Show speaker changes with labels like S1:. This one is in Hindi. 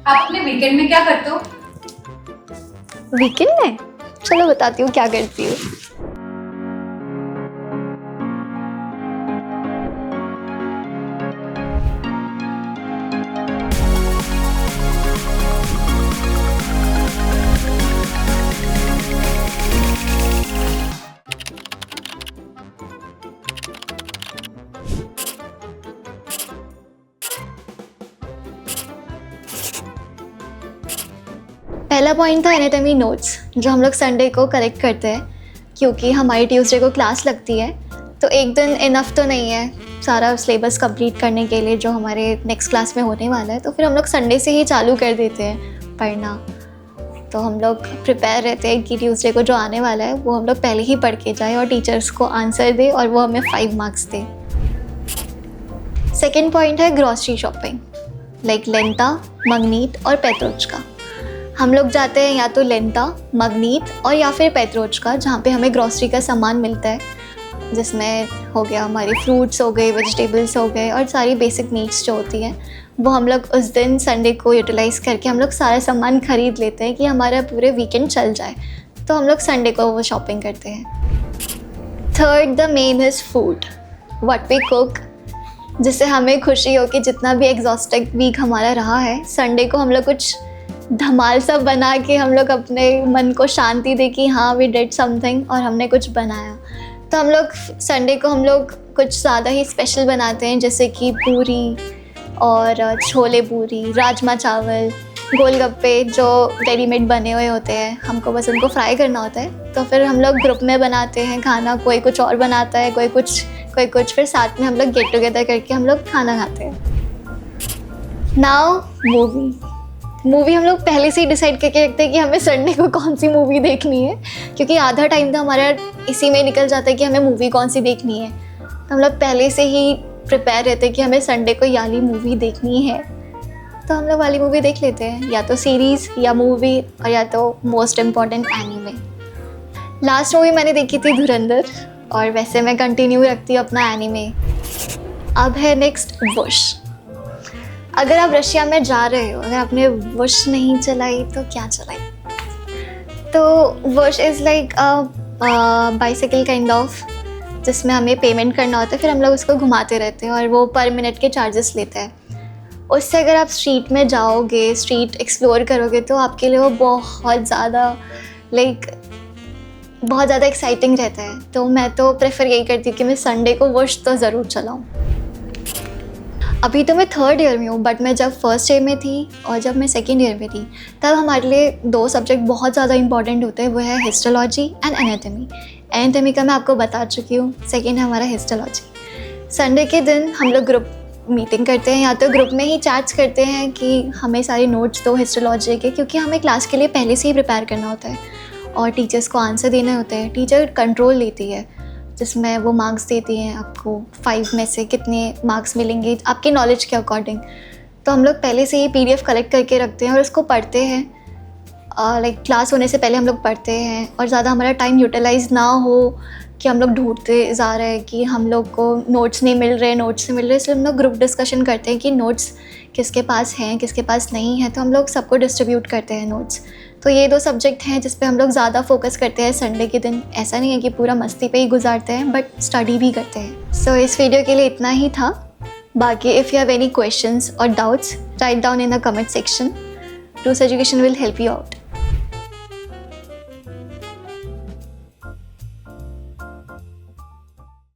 S1: आप अपने वीकेंड में क्या करते हो?
S2: वीकेंड में चलो बताती हूँ क्या करती हूँ। पहला पॉइंट था एनाटॉमी नोट्स, जो हम लोग संडे को करेक्ट करते हैं क्योंकि हमारी ट्यूसडे को क्लास लगती है। तो एक दिन इनफ तो नहीं है सारा सिलेबस कंप्लीट करने के लिए जो हमारे नेक्स्ट क्लास में होने वाला है, तो फिर हम लोग संडे से ही चालू कर देते हैं पढ़ना। तो हम लोग प्रिपेयर रहते हैं कि ट्यूसडे को जो आने वाला है वो हम लोग पहले ही पढ़ के जाए और टीचर्स को आंसर दे और वो हमें 5 मार्क्स दे। सेकेंड पॉइंट है ग्रॉसरी शॉपिंग, लाइक लेंटा, मगनीत और पेत्रोचका। हम लोग जाते हैं या तो लेंटा, मगनीत और या फिर पेत्रोचका, जहाँ पे हमें ग्रॉसरी का सामान मिलता है, जिसमें हो गया हमारे फ्रूट्स हो गए, वेजिटेबल्स हो गए और सारी बेसिक नीड्स जो होती हैं वो हम लोग उस दिन संडे को यूटिलाइज़ करके हम लोग सारा सामान खरीद लेते हैं कि हमारा पूरे वीकेंड चल जाए। तो हम लोग संडे को वो शॉपिंग करते हैं। Third the main is food, what we cook, जिससे हमें खुशी हो कि जितना भी एग्जॉस्टिक वीक हमारा रहा है, संडे को हम लोग कुछ धमाल सा बना के हम लोग अपने मन को शांति दे कि हाँ वी डिड समथिंग और हमने कुछ बनाया। तो हम लोग संडे को हम लोग कुछ ज़्यादा ही स्पेशल बनाते हैं, जैसे कि पूरी और छोले पूरी, राजमा चावल, गोलगप्पे जो रेडीमेड बने हुए होते हैं, हमको बस उनको फ्राई करना होता है। तो फिर हम लोग ग्रुप में बनाते हैं खाना, कोई कुछ और बनाता है, कोई कुछ, फिर साथ में हम लोग गेट टुगेदर करके हम लोग खाना खाते हैं। नाउ मूवी हम लोग पहले से ही डिसाइड करके रखते हैं कि हमें संडे को कौन सी मूवी देखनी है, क्योंकि आधा टाइम तो हमारा इसी में निकल जाता है कि हमें मूवी कौन सी देखनी है। तो हम लोग पहले से ही प्रिपेयर रहते हैं कि हमें संडे को ये वाली मूवी देखनी है, तो हम लोग वाली मूवी देख लेते हैं, या तो सीरीज़ या मूवी और या तो most important anime. Last movie मैंने देखी थी धुरंधर, और वैसे मैं कंटिन्यू रखती हूँ अपना एनीमे। अब है नेक्स्ट वुश। अगर आप रशिया में जा रहे हो, अगर आपने वुश नहीं चलाई तो क्या चलाई? तो whoosh is like bicycle kind of, जिसमें हमें पेमेंट करना होता है, फिर हम लोग उसको घुमाते रहते हैं और वो पर मिनट के चार्जेस लेते हैं। उससे अगर आप स्ट्रीट में जाओगे, स्ट्रीट एक्सप्लोर करोगे, तो आपके लिए वो बहुत ज़्यादा एक्साइटिंग रहता है। तो मैं तो प्रेफर यही करती हूँ कि मैं संडे को वुश तो ज़रूर चलाऊँ। अभी तो मैं 3rd ईयर में हूँ, बट मैं जब फर्स्ट ईयर में थी और जब मैं 2nd ईयर में थी, तब हमारे लिए 2 सब्जेक्ट बहुत ज़्यादा इंपॉर्टेंट होते हैं, वो है हिस्टोलॉजी एंड एनाटॉमी। एनाटॉमी का मैं आपको बता चुकी हूँ, सेकेंड है हमारा हिस्टोलॉजी। संडे के दिन हम लोग ग्रुप मीटिंग करते हैं, या तो ग्रुप में ही चैट्स करते हैं कि हमें सारे नोट्स दो हिस्टोलॉजी के, क्योंकि हमें क्लास के लिए पहले से ही प्रिपेयर करना होता है और टीचर्स को आंसर देने होते हैं। टीचर कंट्रोल लेती है, जिसमें वो मार्क्स देती हैं आपको 5 में से कितने मार्क्स मिलेंगे आपके नॉलेज के अकॉर्डिंग। तो हम लोग पहले से ही PDF कलेक्ट करके रखते हैं और उसको पढ़ते हैं, लाइक क्लास होने से पहले हम लोग पढ़ते हैं, और ज़्यादा हमारा टाइम यूटिलाइज़ ना हो कि हम लोग ढूंढते जा रहे हैं कि हम लोग को नोट्स नहीं मिल रहे, इसलिए हम लोग ग्रुप डिस्कशन करते हैं कि नोट्स किसके पास हैं, किसके पास नहीं है, तो हम लोग सबको डिस्ट्रीब्यूट करते हैं नोट्स। तो ये 2 सब्जेक्ट हैं जिस पे हम लोग ज़्यादा फोकस करते हैं संडे के दिन। ऐसा नहीं है कि पूरा मस्ती पे ही गुजारते हैं, बट स्टडी भी करते हैं। सो इस वीडियो के लिए इतना ही था। बाकी if you have any questions और doubts, write down in the comment section. रूस education will help you out.